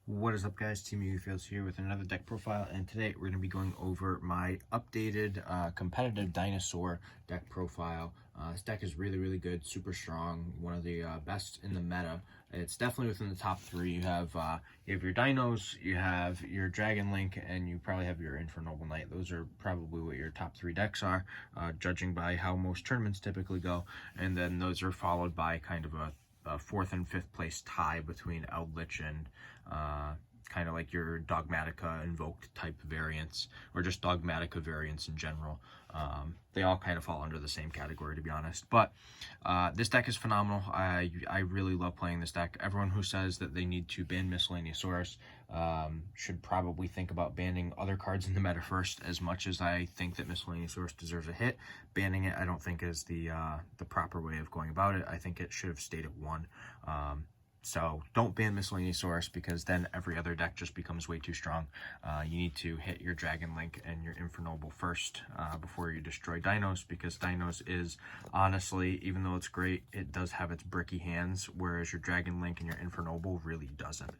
What is up, guys? Team Fields here with another deck profile, and today we're going to be going over my updated competitive Dinosaur deck profile. This deck is really good, super strong, one of the best in the meta. It's definitely within the top three. You have your Dinos, you have your Dragon Link, and you probably have your Infernoble Knight. Those are probably what your top three decks are, judging by how most tournaments typically go. And then those are followed by kind of a fourth and fifth place tie between Eldritch and kind of like your Dogmatica invoked type variants, or just Dogmatica variants in general. They all kind of fall under the same category, to be honest. But this deck is phenomenal. I really love playing this deck. Everyone who says that they need to ban Miscellaneousaurus should probably think about banning other cards in the meta first. As much as I think that Miscellaneousaurus deserves a hit, banning it I don't think is the proper way of going about it. I think it should have stayed at 1. So don't ban Miscellaneousaurus, because then every other deck just becomes way too strong. You need to hit your Dragon Link and your Infernoble first before you destroy Dinos, because Dinos is, honestly, even though it's great, it does have its bricky hands, whereas your Dragon Link and your Infernoble really doesn't.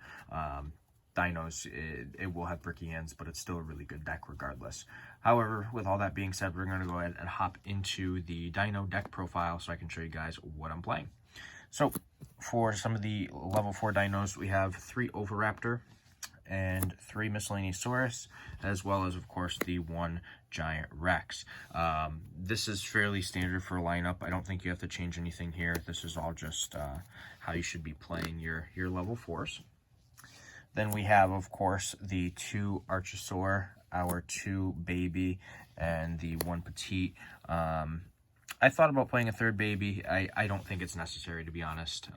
Dinos, it will have bricky hands, but it's still a really good deck regardless. However, with all that being said, we're going to go ahead and hop into the Dino deck profile so I can show you guys what I'm playing. So, for some of the level 4 dinos, we have 3 Oviraptor and 3 Miscellaneousaurus, as well as, of course, the 1 Giant Rex. This is fairly standard for a lineup. I don't think you have to change anything here. This is all just how you should be playing your level 4s. Then we have, of course, the 2 Archosaur, our 2 Baby, and the 1 Petite. I thought about playing a third baby. I don't think it's necessary, to be honest.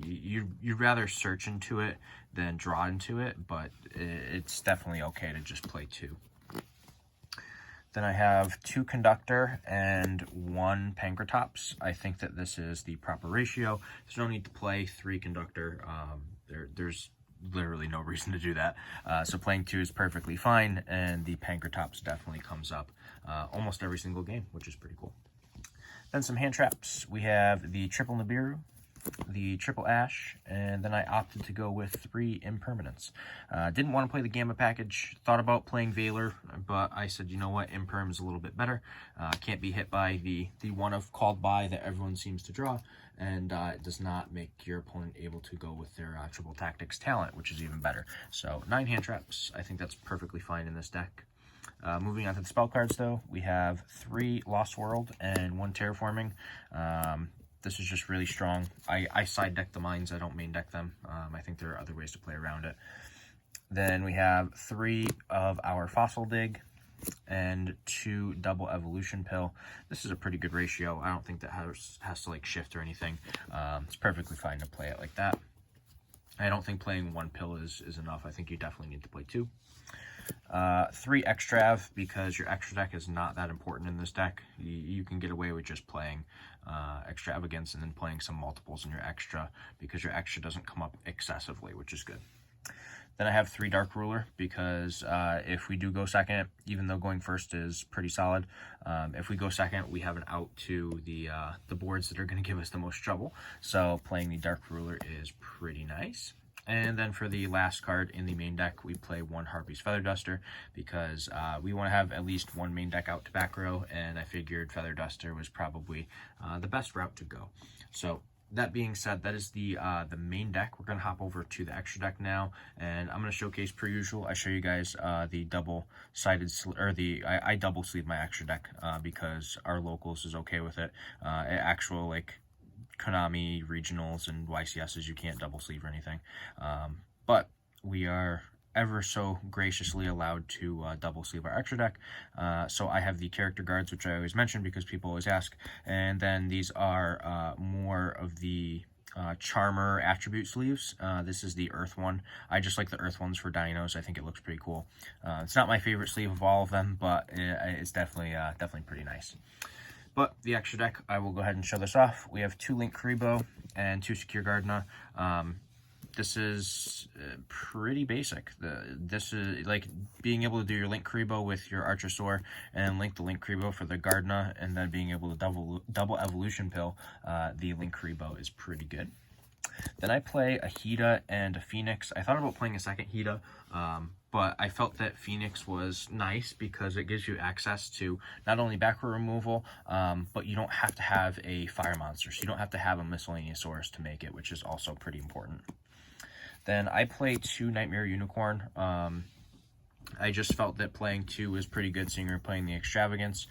You'd rather search into it than draw into it, but it's definitely okay to just play 2. Then I have 2 Conductor and 1 Pankratops. I think that this is the proper ratio. There's no need to play 3 Conductor. There's literally no reason to do that. So playing 2 is perfectly fine, and the Pankratops definitely comes up almost every single game, which is pretty cool. Then some hand traps. We have the triple Nibiru, the triple Ash, and then I opted to go with 3 Impermanents. Didn't want to play the Gamma package. Thought about playing Valor, but I said, you know what, Imperm is a little bit better. Can't be hit by the one of Called By that everyone seems to draw, and it does not make your opponent able to go with their triple Tactics talent, which is even better. So 9 hand traps. I think that's perfectly fine in this deck. Moving on to the spell cards, though, we have 3 Lost World and 1 Terraforming. This is just really strong. I side deck the mines. I don't main deck them. I think there are other ways to play around it. Then we have 3 of our Fossil Dig and 2 double Evolution Pill. This is a pretty good ratio. I don't think that has to like shift or anything. It's perfectly fine to play it like that. I don't think playing 1 pill is enough. I think you definitely need to play 2. 3 Extrav, because your extra deck is not that important in this deck. You can get away with just playing Extravagance and then playing some multiples in your extra, because your extra doesn't come up excessively, which is good. Then I have 3 Dark Ruler, because if we do go second, even though going first is pretty solid, if we go second, we have an out to the boards that are going to give us the most trouble. So playing the Dark Ruler is pretty nice. And then for the last card in the main deck, we play 1 Harpy's Feather Duster, because we want to have at least 1 main deck out to back row, and I figured Feather Duster was probably the best route to go. So that being said, that is the main deck. We're going to hop over to the extra deck now, and I'm going to showcase per usual. I show you guys the double-sided, or I double sleeve my extra deck because our locals is okay with it. Actual, like, Konami regionals and YCSs, you can't double sleeve or anything, but we are ever so graciously allowed to double sleeve our extra deck. So I have the character guards, which I always mention because people always ask, and then these are more of the Charmer attribute sleeves. This is the Earth one. I just like the Earth ones for dinos. I think it looks pretty cool. It's not my favorite sleeve of all of them, but it's definitely pretty nice. But the extra deck, I will go ahead and show this off. We have 2 Link Karibo and 2 Secure Gardna. This is pretty basic. This is like being able to do your Link Karibo with your Archosaur and link the Link Karibo for the Gardna, and then being able to double Evolution Pill the Link Karibo is pretty good. Then I play a Hida and a Phoenix. I thought about playing a second Hida, but I felt that Phoenix was nice because it gives you access to not only back row removal, but you don't have to have a fire monster. So you don't have to have a Miscellaneousaurus to make it, which is also pretty important. Then I play 2 Nightmare Unicorn. I just felt that playing 2 is pretty good, seeing you're playing the Extravagance.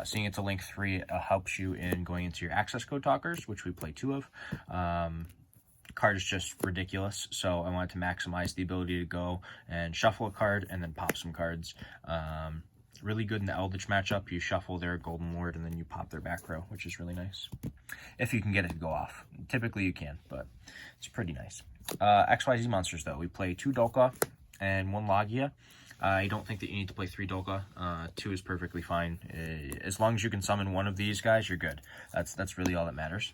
Seeing it's a link 3 helps you in going into your access code talkers, which we play 2 of. Card is just ridiculous, so I wanted to maximize the ability to go and shuffle a card and then pop some cards. Really good in the Eldritch matchup. You shuffle their Golden Lord and then you pop their back row, which is really nice. If you can get it to go off. Typically you can, but it's pretty nice. XYZ monsters, though. We play 2 Dolka and 1 Logia. I don't think that you need to play 3 Dolka. 2 is perfectly fine. As long as you can summon one of these guys, you're good. That's really all that matters.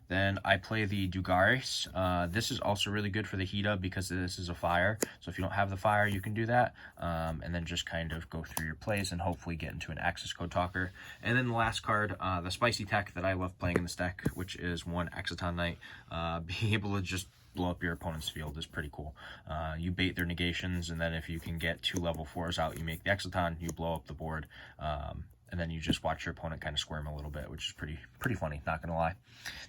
Then I play the Dugaris. This is also really good for the Hida because this is a fire. So if you don't have the fire, you can do that. And then just kind of go through your plays and hopefully get into an access code talker. And then the last card, the spicy tech that I love playing in this deck, which is 1 Exciton Knight. Being able to just blow up your opponent's field is pretty cool. You bait their negations, and then if you can get 2 level 4s out, you make the Exciton, you blow up the board. And then you just watch your opponent kind of squirm a little bit, which is pretty funny, not gonna lie.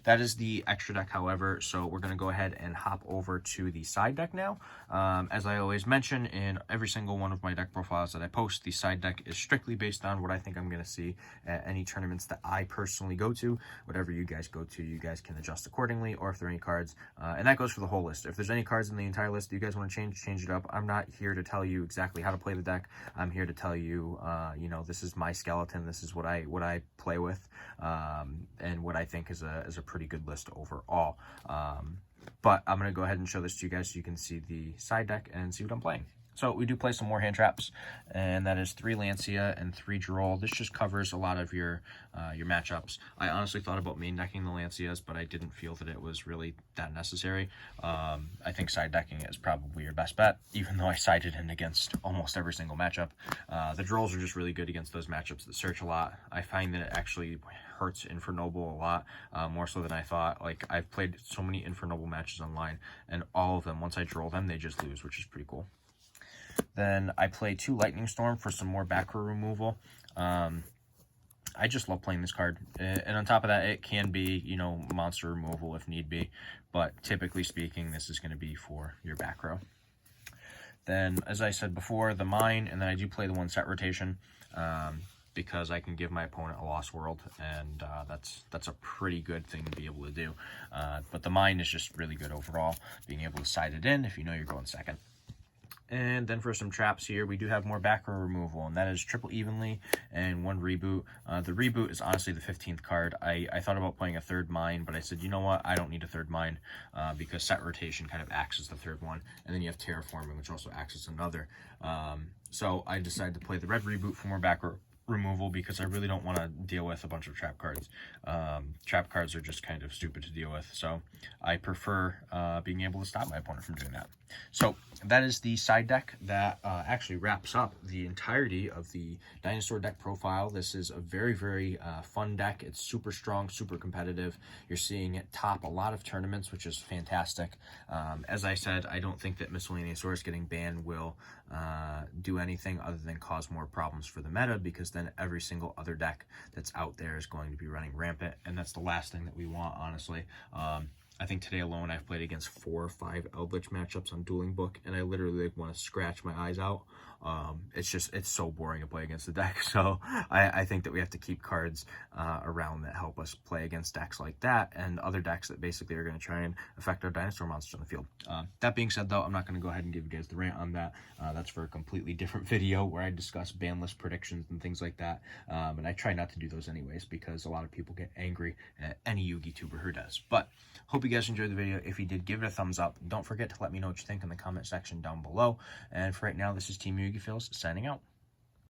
That is the extra deck, however, so we're gonna go ahead and hop over to the side deck now. As I always mention in every single one of my deck profiles that I post, the side deck is strictly based on what I think I'm gonna see at any tournaments that I personally go to. Whatever you guys go to, you guys can adjust accordingly, or if there are any cards, and that goes for the whole list. If there's any cards in the entire list that you guys wanna change it up. I'm not here to tell you exactly how to play the deck. I'm here to tell you, you know, this is my skeleton. This is what I play with, and what I think is a pretty good list overall. But I'm gonna go ahead and show this to you guys so you can see the side deck and see what I'm playing. So we do play some more hand traps, and that is 3 Lancia and 3 Droll. This just covers a lot of your matchups. I honestly thought about main decking the Lancias, but I didn't feel that it was really that necessary. I think side decking is probably your best bet, even though I sided in against almost every single matchup. The Drolls are just really good against those matchups that search a lot. I find that it actually hurts Infernoble a lot, more so than I thought. Like, I've played so many Infernoble matches online, and all of them, once I droll them, they just lose, which is pretty cool. Then I play 2 Lightning Storm for some more back row removal. I just love playing this card. And on top of that, it can be, you know, monster removal if need be. But typically speaking, this is going to be for your back row. Then, as I said before, the Mine, and then I do play the 1 set rotation. Because I can give my opponent a Lost World, and that's a pretty good thing to be able to do. But the Mine is just really good overall, being able to side it in if you know you're going second. And then for some traps here, we do have more back row removal, and that is triple evenly and 1 reboot. The reboot is honestly the 15th card. I thought about playing a 3rd mine, but I said, you know what, I don't need a 3rd mine because set rotation kind of acts as the 3rd one, and then you have terraforming, which also acts as another. So I decided to play the red reboot for more back row removal because I really don't want to deal with a bunch of trap cards. Trap cards are just kind of stupid to deal with, so I prefer being able to stop my opponent from doing that. So that is the side deck that actually wraps up the entirety of the Dinosaur deck profile. This is a very, very fun deck. It's super strong, super competitive. You're seeing it top a lot of tournaments, which is fantastic. As I said, I don't think that Miscellaneousaurus getting banned will do anything other than cause more problems for the meta, because then every single other deck that's out there is going to be running rampant, and that's the last thing that we want, honestly. I think today alone I've played against 4 or 5 Eldritch matchups on Dueling Book, and I literally want to scratch my eyes out. It's so boring to play against the deck, so I think that we have to keep cards around that help us play against decks like that, and other decks that basically are going to try and affect our dinosaur monsters on the field. That being said, though, I'm not going to go ahead and give you guys the rant on that. That's for a completely different video where I discuss ban list predictions and things like that, and I try not to do those anyways because a lot of people get angry at any Yugi tuber who does. But hope you guys enjoyed the video. If you did, give it a thumbs up. Don't forget to let me know what you think in the comment section down below. And for right now, this is Team Yugi signing out.